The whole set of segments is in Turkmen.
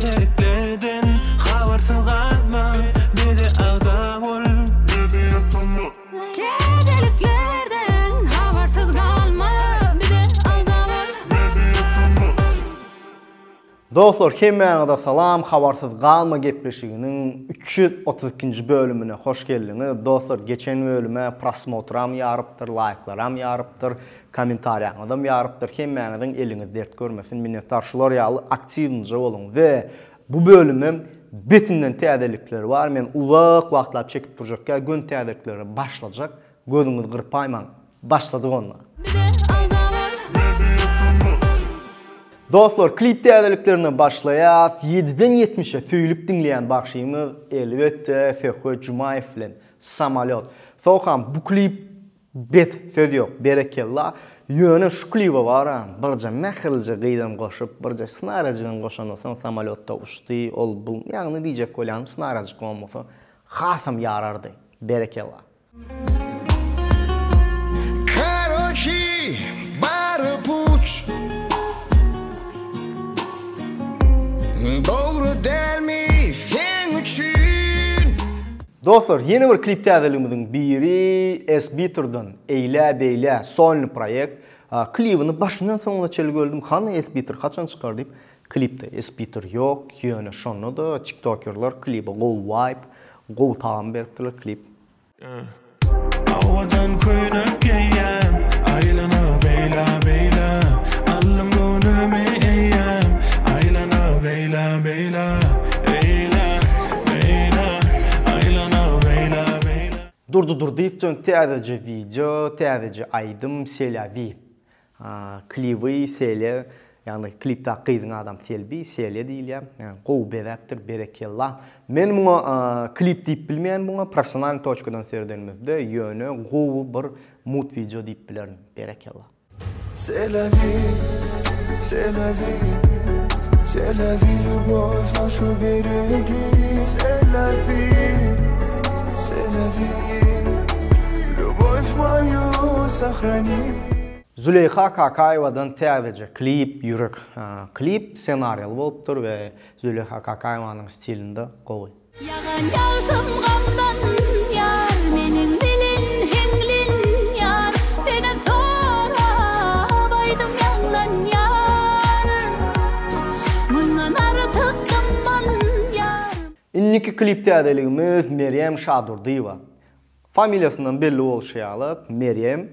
Teğdeliklerden habersız kalma, bir de ağda ol, bir de yapma. Teğdeliklerden habersız kalma, bir de ağda ol, bir de yapma. Dostlar, hemmeňize salam, habarsyz galma gepleşiginiň 332-nji bölümine hoş geldiniz. Dostlar, geçen bölüme prosmotram ýarypdyr, like'laram ýarypdyr, kommentariýaňyzam ýarypdyr. Hemmeňiziň eliňiz dert görmesin, minnetdar şular ýaly aktiwnice bolun we bu bölümem betinden täzelikler bar. Men uzak wagtlap çekip durjakka gün täzelikleri başlajak. Gözüňizi gyrpaýman. Başladyk onda. Dostlar, klip täzeliklerine başlaýas. 7-den 70-e söýülip dinleýän bagşymyz elbetde Sehwe Jumayew bilen Samalyot. Soňam bu klip bet söz ýok, berekellah. Ýöne şu klipe baram, birje mähirlije gyýdan goşup, birje snarajyny goşanysam Samalyotda uçdy, ol bu ýagny diýjek bolýan snarajy bolmasa hasam ýarardy. Berekellah. Короче, barıp uç. Doğru delmi sen üçün. Dostlar, yeni bir klip täzeligimiziň biri S-Beater'dan Eyle Beyle solny proyekt. Klibini başyndan soňuna çel gördüm. Hany S-Beater kaçan çykar diýip klipde S-Beater ýok. Ýöne şonu da TikTokerlar klibi go vibe, go tam beripdiler klip. Havadan koyunak eyyem, aylana beyla beyla, allım gönlüme eyyem, aylana beyla beyla, eyla beyla, aylana beyla beyla. Durdu deyip soň täzece video, täzece aýdym selavi. Klibi sele, yani klipde gyzyň adam selbi, sele diýilýär. Gow beripdir, berekellah. Men muňa klip diýip bilmeýän, muňa professional toçkadan serdenimizde ýöne gow bir mood video diýip bilerim, berekellah. C'est la vie, c'est la vie, c'est la vie, любовь нашу береги. C'est la vie, c'est la vie, любовь мою сохрани. Züleyha Kakayevadan täzece klip Ýürek. Klip senariýaly bolupdyr we Züleyha Kakayewanyň stilinde gowy. Yagan ýaşam gamdan ýar, meniň bilen heňlin ýar, sene tora baýdym ýanglan ýar, mundan artyk gamman ýar. Inniki klip täzeligimiz Meryem Şadurdyeva. Familiýasyndan belli bolşýaly Meryem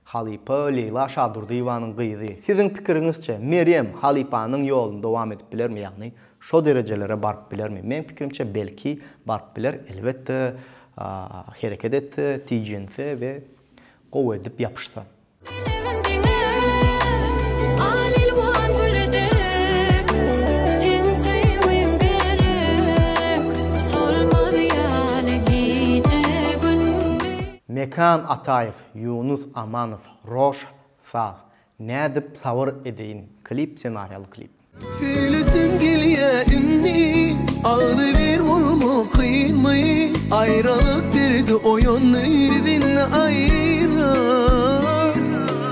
Halipa Leyla Şadurdyewanyň gyzy. Siziň pikiriňizçe Meryem Halipanyň ýolunda dowam edip bilermi? Ýagny şo derejelere baryp bilermi? Men pikirimçe belki baryp biler. Elbetde hereket etdi, tijense we gow edip ýapyşsa. Mekan Atayev, Yunus Amanov, Roş Sağ. Nädip sabır edeyin. Klip senaryalı klip. Söylesin geliye ünni, ağlı bir olma kıyma, ayrılık derdi oyunu dinle ayırar.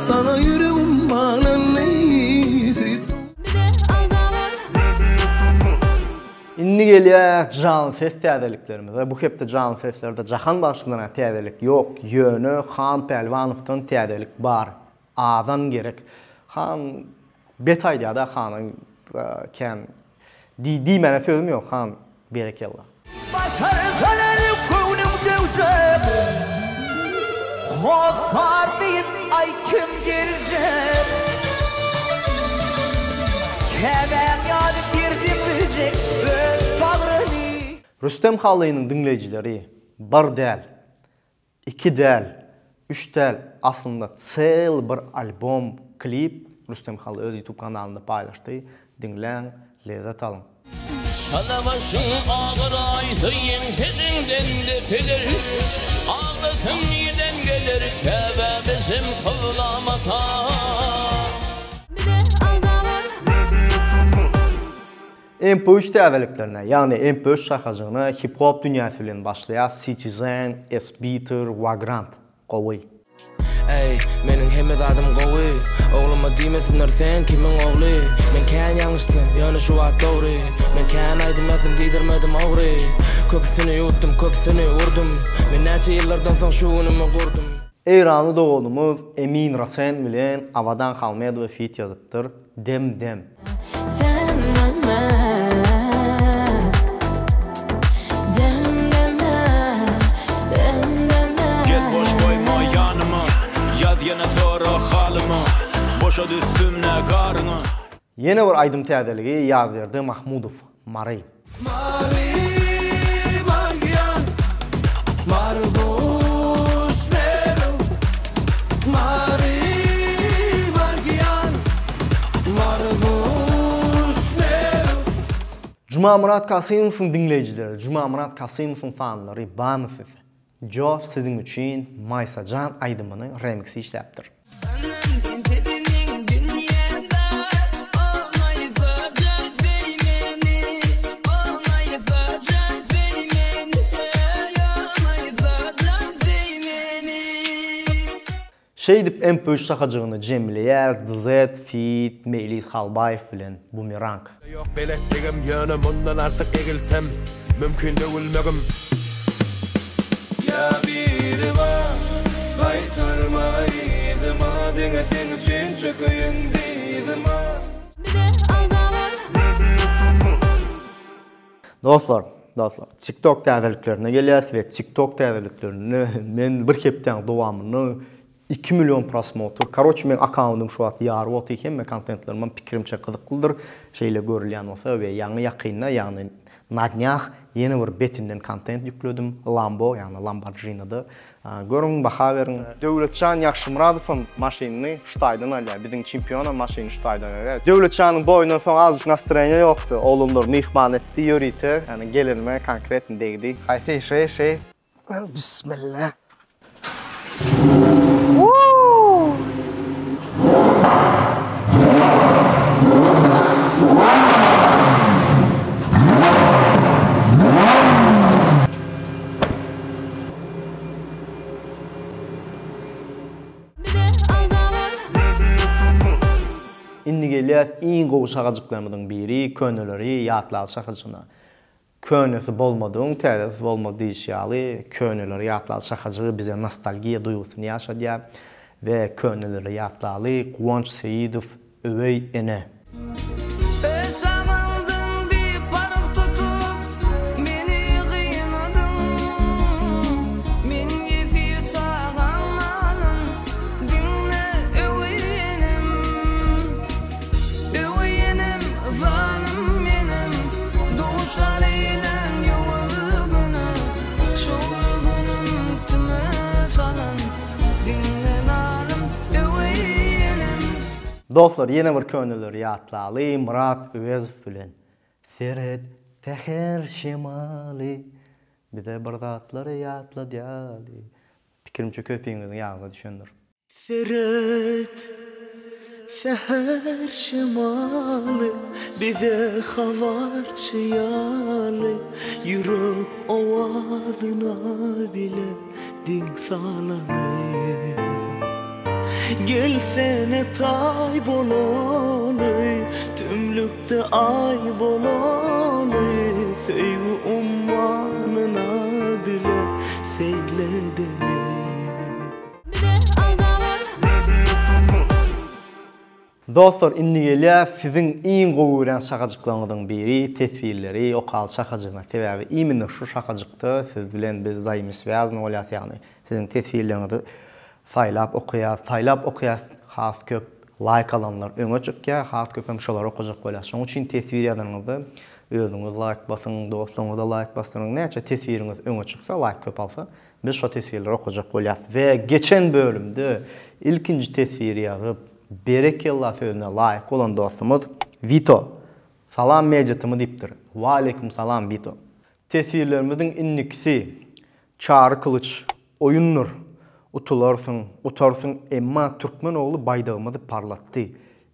Sana yüreğim bağlanmayı sevip Inni gelýär jan ses täzeliklerimiz. Bu hepde jan seslerde jahan başyndan täzelik ýok. Ýöne Han Pelwanowdan täzelik bar. Adan gerek. Han betaýda hanyň ken diýmene sözüm ýok. Han berekellah. başarılar koynum devse, hosar deyip ay kim gelecek, kemem yadı girdim bilecek ben bağrını. Rüstem Halyýynyň dinleýijileri bir däl, iki däl, üç däl aslında çel bir albom, klip Rüstem Haly öz YouTube kanalynda paýlaşdy. Dinleň, lezzet alın. Sana başın ağır ayzayın sesinden de pelir, ağlasın neden gelir kebe bizim kıvlamata. MP3 täzeliklerine, ýagny MP3 şahajagyna hip-hop dünýäsi bilen başlaýar Citizen, S-Beater, Vagrant gowy. Ey, menin hemmet adım gowy. Ogluma diýmesinler sen kimin ogly. Men kän ýalňyşdym, ýöne şu wagt dogry. Men kän aýdymazym diýdirmedim ogry. Köpsüni ýutdum, köpsüni urdum. Men näçe ýyllardan soň şu unumy gurdum. Eýrany dogonumuz Emin Rasen bilen Avadan Halmedow feat ýazypdyr. Dem dem. Yana sonra halıma boşa düştüm ne karına. Yine bir aýdym täzeligi ýazberdi Mahmudow. Mary. Mari Margian Margoş Nero Mari Margian Margoş Nero. Cuma Murat Kasymowyň dinleýijileri, Cuma Murat Kasymowyň fanlary, bamysyz. Jo sizin üçin Maysajan aýdymyny remixi işläpdir. Şeydip MP3 sakajygyny jemleýär, Dzet, Fit, Melis Halbayev bilen Bumerang. Yok beletligim ýöne mundan artyk egilsem mümkin döwülmegim. Ya biri var, baytarmaydım adına sen için çöküyün deydim Bide aldamar. Dostlar, TikTok täzeliklerine gelýäs we TikTok täzeliklerini men bir kepden dowamyny 2 milyon prosmotr. Korоче, men akkauntum şu wagt ýary bot eken, men kontentlerime pikirimçe gyzyklydyr. Şeýle görülýän bolsa we ýaňy ýakynda, ýagny na dňah yeni bir betinden kontent ýükledim. Lambo, ýagny Lamborghini'de. Görüň, baha beriň. Döwletçan Ýakşymyradowyň maşynyny şutaýdan alýar. Biziň çempiona maşyny şutaýdan alýar. Döwletçanyň boýundan soň azlyk nastreniýa ýokdy. Oğlumlar mihman etdi, ýörýti. Ýani gelenme konkretni degdi. Haýsy şey. Bismillah. Indi gelýär iň gowy şagajyklarymyň biri könüleri ýatlaly şagagyna. Könüsi bolmadyň, täzesi bolmady diýişýäli, könüleri ýatlaly şagagy bize nostalgiýa duýgusyny ýaşadýar we könüleri ýatlaly Guwanç Seýidow öwey ene. Dostlar, yine bir könüleri ýatlaly Murat Öwezow bilen. Seret teher şemali bize bir zatları ýatladýaly. Pikirimçe köpeğiniň ýagyna düşündir. Seret seher şemalı bize havarçıyalı yürek ovadına bile din salanı. Gelsene tay bolaly, tümlükde ay bolaly, sevgi ummanına bile seyledeli. Dostlar, indi gelýär siziň iň gowy gören şagajyklaryňyň biri tesbirleri okal şagagyna. Sebäbi imенно şu şagajykda siz bilen biz zaýmys wязny bolýar, ýagny siziň tesbirleriňizi saýlap okuýar, has köp like alanlar öňe çykýar, has köp hem şolar okujak bolýar. Şoň üçin tesbir ýazanyňyzda özüňiz like basyň, dostuňyza like basyň, näçe tesbiriňiz öňe çyksa, like köp alsa, biz şo tesbirleri okujak bolýar. We geçen bölümde ilkinji tesbir ýazyp Berekella sözüne layık olan dostumuz Vito. Salam mecetimi diptir. Wa aleykum salam Vito. Tesirlerimizin innikisi Çağrı Kılıç, Oyunnur. Utarsın emma Türkmenoğlu baydağımızı parlattı.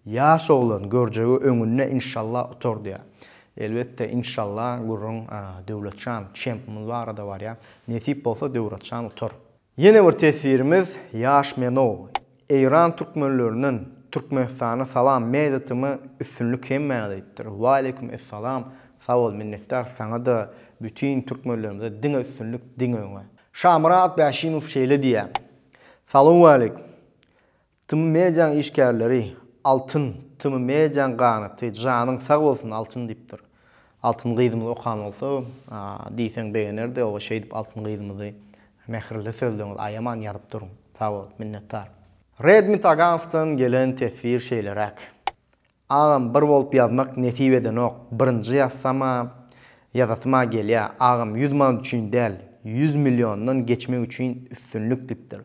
Yaş oğlan göreceği önüne inşallah oturdu ya. Elbette inşallah gurun Devletçan çempimiz var da var ya. Nesip olsa Devletçan otur. Yine bir tesirimiz Yaş Menov. İran Türkmenlerinin Türkmenistan'a salam mezatımı üstünlük hemmeğideyiptir. Ve aleyküm esselam. Sağ ol minnettar. Sana da bütün Türkmenlerimize dine üstünlük dine. Şamrat Başimov şeyle diye. Salamu aleyküm. Tımı mecan işgərləri altın, tımı mecan qanatı, canın sağ olsun altın deyiptir. Altın qıydımız oqan olsa, deysen beğenirdi, o şey deyip altın qıydımızı mehirli sözlüğünüz ayaman yarıp durun. Sağ ol, minnettar. Redmit Aganov'tan gelen tesvir şeylerek. Ağam bir volp yazmak nesip eden ok. Birinci yazsama, yazasıma gelya. Ağam 100 man üçün del, 100 milyondan geçmek üçün üstünlük deyiptir.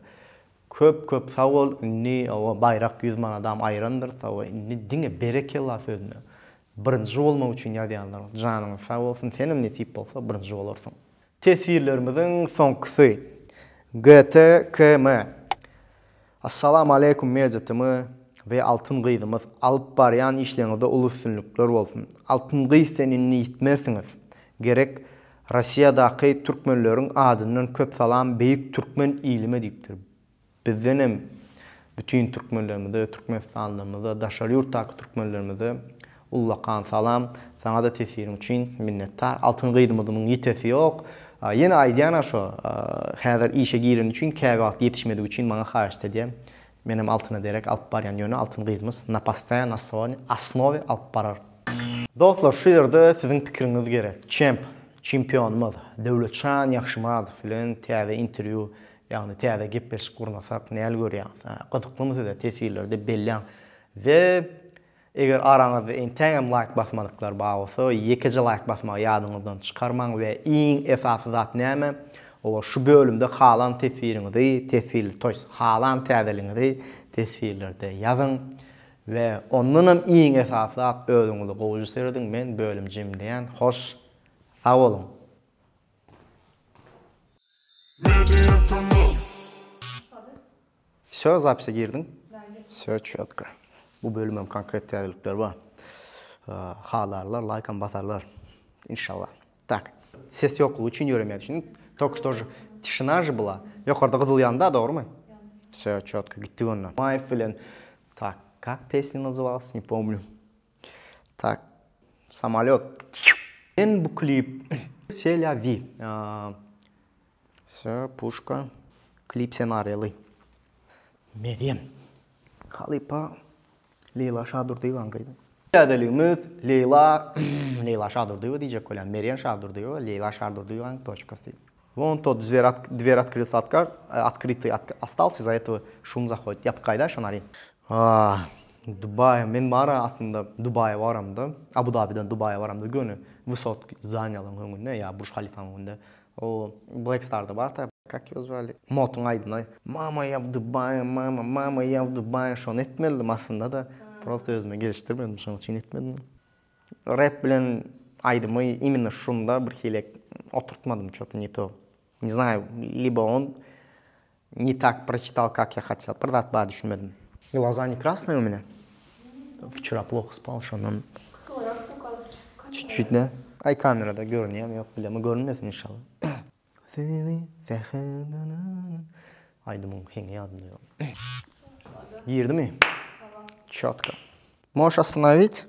Köp sağ ol, inni o bayrak 100 man adam ayrandır, sağ ol, inni dine berekella sözünü. Birinci olmak üçün yazyanlar, canın sağ olsun, senin nesip olsa birinci olursun. Tesvirlerimizin sonkusu. GTKM. Assalamu alaikum mecatımı ve altın qıydımız alıp barayan işlerinde ulu üstünlükler olsun. Altın qıy seninni yitmersiniz. Gerek Rusya'daki Türkmenlerin adının köp salam Beyik Türkmen ilimi deyiptir. Bizdenim bütün Türkmenlerimize, Türkmenistanlarımıza, daşarı yurttaki Türkmenlerimize ullaqan salam. Sana da tesirim için minnettar. Altın qıydımızın yitesi yok. Yine aydiyana şu, hazır işe girin için, kəvat yetişmediği için bana xahiş edeyim. Benim altına derek alıp barayan yönü altın qıydımız na postoyan asnovi alıp barar. Dostlar, şu yerde sizin fikriniz gerek. Çempionumuz, Devletcan Yaxşımuradov filan təzə intervyu, yani təzə gepleş qurnasak neyel görüyoruz. Qızıqlımız da tesirlerde belli. Ve eğer aranızda internam like basmadıklar bağ olsa, yekici like basmağı yadınızdan çıkarman ve en esası zat neyme? O şu bölümde halan tesvirli halan təzəlinizi tesvirlerde yazın. Ve onunla en esası zat özünüzü qoğucu seyredin. Ben bölüm cimleyen hoş, sağ olun. Söz zapise girdin? Söz çötkü. Bu bölümüm konkret təzəliklər var. Halarlar, like'an basarlar. İnşallah. Так. Ses yokluğu için göremeye düşünün. Только что же тишина же была. Yukarıda kızıl yanında, doğru mu? Все, четко, gitti onunla. Майфилен. Так, как песня называлась, не помню. Так, самолет. Ben bu klip C'est la vie. Все, пушка. Klip senaryalı. Meryem. Halipa. Leyla Şadurduyeva hankaydı? Adalimiz Leyla Şadurduyeva diyecek olan Meryem Şadurduyeva, Leyla Şadurduyeva точкасы. Вон тот дверь открылся открытый остался, из-за этого шум заходит. Я покайда шанарин. Дубай, мен бара атында Дубай барамда, Абу-Дабидан Дубай барамда гөнü высот занялым гөнü, я Бурж-Халифаның гөнü. O Black Star'da var da, как его звали? Motun aydınay. Mama я в Дубае, mama я в Дубае. Şonu etmeliydim aslında da. Просто özüme geliştirmedim, şunu için etmedim. Rap bilen aydımı именно şunda bir hilek oturtmadım, что-то не то. Не знаю, либо он не так прочитал, как я хотел. Продать ба düşünmedim. Глаза не красные у меня. Вчера плохо спал, şondan. Чуть-чуть, да? Ay kamerada görünüyor, yok bile ama görünmesin inşallah. Aydımın hengi adını. Girdi mi? Четко. Можешь остановить?